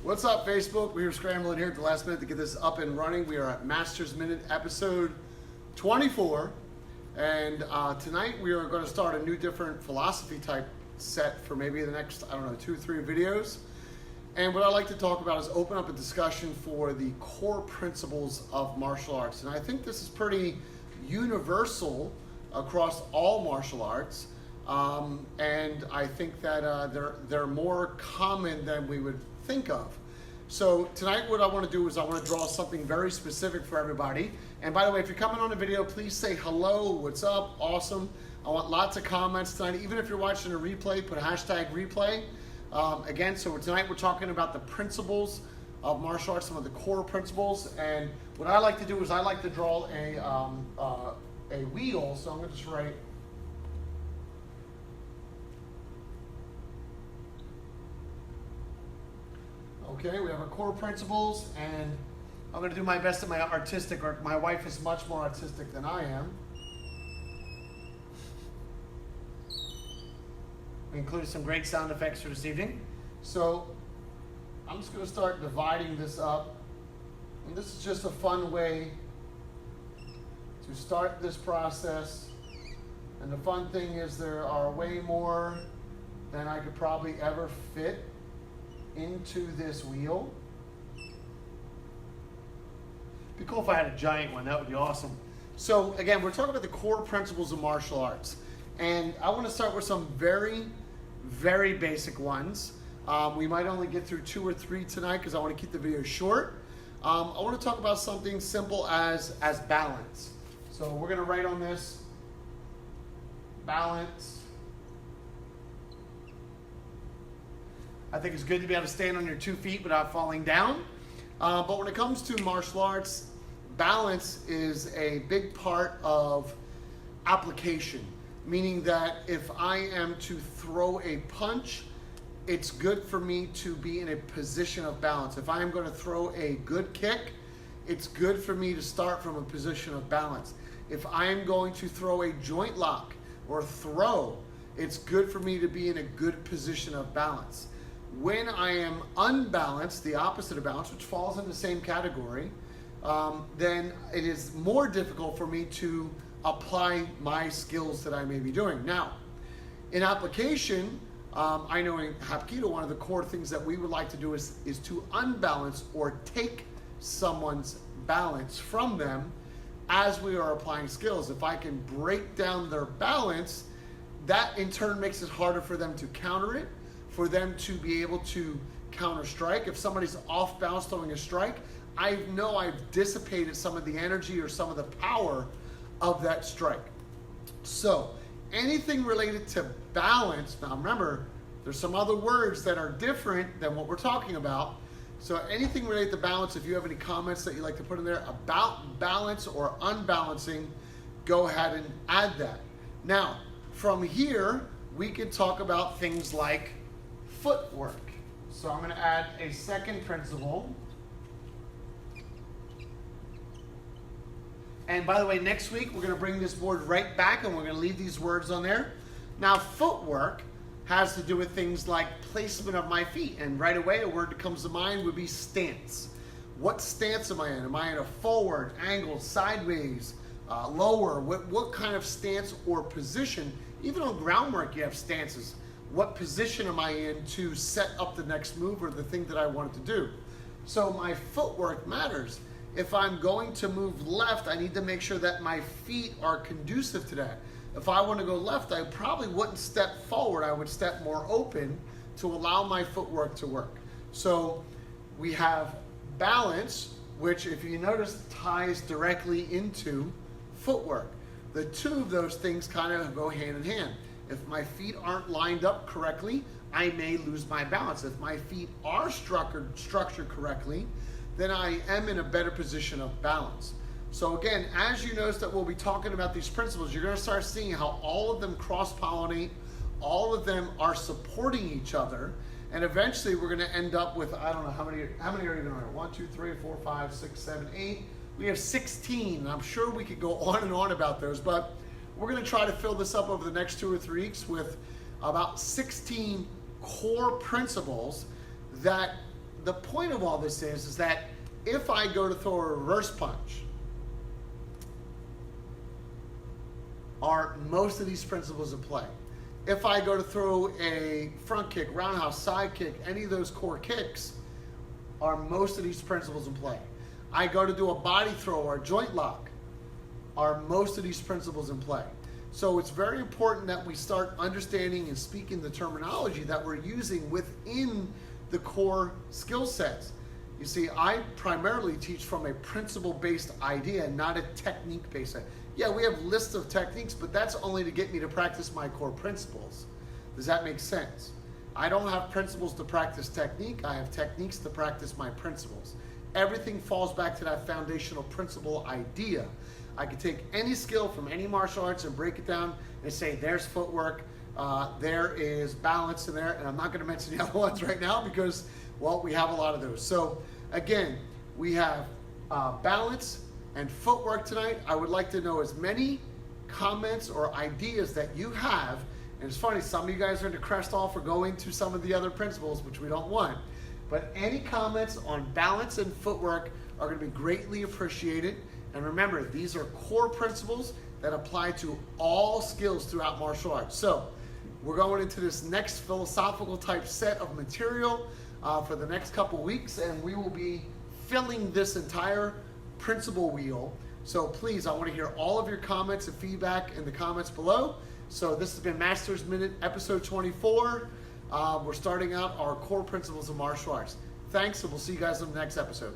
What's up, Facebook? We were scrambling here at the last minute to get this up and running. We are at Masters Minute episode 24. And tonight we are going to start a new different philosophy type set for maybe the next, 2 or 3 videos. And what I like to talk about is open up a discussion for the core principles of martial arts. And I think this is pretty universal across all martial arts. And I think that they're more common than we would think of. So tonight what I want to do is I want to draw something very specific for everybody. And by the way, if you're coming on the video, please say hello, what's up, awesome. I want lots of comments tonight. Even if you're watching a replay, put a hashtag replay. Again, so tonight we're talking about the principles of martial arts, some of the core principles. And what I like to do is I like to draw a wheel. So I'm going to just write okay, we have our core principles, and I'm going to do my best at my artistic work. My wife is much more artistic than I am. We included some great sound effects for this evening. So I'm just going to start dividing this up. And this is just a fun way to start this process. And the fun thing is there are way more than I could probably ever fit into this wheel. It'd be cool if I had a giant one. That would be awesome. So again, we're talking about the core principles of martial arts. And I want to start with some very, very basic ones. We might only get through 2 or 3 tonight because I want to keep the video short. I want to talk about something simple as balance. So we're going to write on this, balance. I think it's good to be able to stand on your 2 feet without falling down. But when it comes to martial arts, balance is a big part of application. Meaning that if I am to throw a punch, it's good for me to be in a position of balance. If I'm going to throw a good kick, it's good for me to start from a position of balance. If I'm going to throw a joint lock or throw, it's good for me to be in a good position of balance. When I am unbalanced, the opposite of balance, which falls in the same category, then it is more difficult for me to apply my skills that I may be doing. Now, in application, I know in Hapkido, one of the core things that we would like to do is to unbalance or take someone's balance from them as we are applying skills. If I can break down their balance, that in turn makes it harder for them to counter it, for them to be able to counter strike. If somebody's off balance throwing a strike, I know I've dissipated some of the energy or some of the power of that strike. So anything related to balance, now remember, there's some other words that are different than what we're talking about. So anything related to balance, if you have any comments that you'd like to put in there about balance or unbalancing, go ahead and add that. Now, from here, we can talk about things like footwork. So I'm going to add a second principle. And by the way, next week we're going to bring this board right back and we're going to leave these words on there. Now, footwork has to do with things like placement of my feet. And right away, a word that comes to mind would be stance. What stance am I in? Am I in a forward, angled, sideways, lower? What kind of stance or position? Even on groundwork, you have stances. What position am I in to set up the next move or the thing that I wanted to do? So my footwork matters. If I'm going to move left, I need to make sure that my feet are conducive to that. If I want to go left, I probably wouldn't step forward. I would step more open to allow my footwork to work. So we have balance, which if you notice ties directly into footwork. The two of those things kind of go hand in hand. If my feet aren't lined up correctly, I may lose my balance. If my feet are structured correctly, then I am in a better position of balance. So again, as you notice that we'll be talking about these principles, you're going to start seeing how all of them cross-pollinate, all of them are supporting each other, and eventually we're going to end up with, I don't know, how many are you going to write? 1, 2, 3, 4, 5, 6, 7, 8. We have 16, and I'm sure we could go on and on about those, but we're going to try to fill this up over the next 2 or 3 weeks with about 16 core principles that the point of all this is that if I go to throw a reverse punch, are most of these principles in play. If I go to throw a front kick, roundhouse, side kick, any of those core kicks, are most of these principles in play. I go to do a body throw or a joint lock, are most of these principles in play. So it's very important that we start understanding and speaking the terminology that we're using within the core skill sets. You see, I primarily teach from a principle-based idea, not a technique-based idea. Yeah, we have lists of techniques, but that's only to get me to practice my core principles. Does that make sense? I don't have principles to practice technique. I have techniques to practice my principles. Everything falls back to that foundational principle idea. I can take any skill from any martial arts and break it down and say, there's footwork, there is balance in there, and I'm not going to mention the other ones right now because, well, we have a lot of those. So again, we have balance and footwork tonight. I would like to know as many comments or ideas that you have. And it's funny, some of you guys are into crest off or going to some of the other principles, which we don't want. But any comments on balance and footwork are going to be greatly appreciated. And remember, these are core principles that apply to all skills throughout martial arts. So we're going into this next philosophical type set of material for the next couple weeks, and we will be filling this entire principle wheel. So please, I want to hear all of your comments and feedback in the comments below. So this has been Masters Minute episode 24. We're starting out our core principles of martial arts. Thanks, and we'll see you guys in the next episode.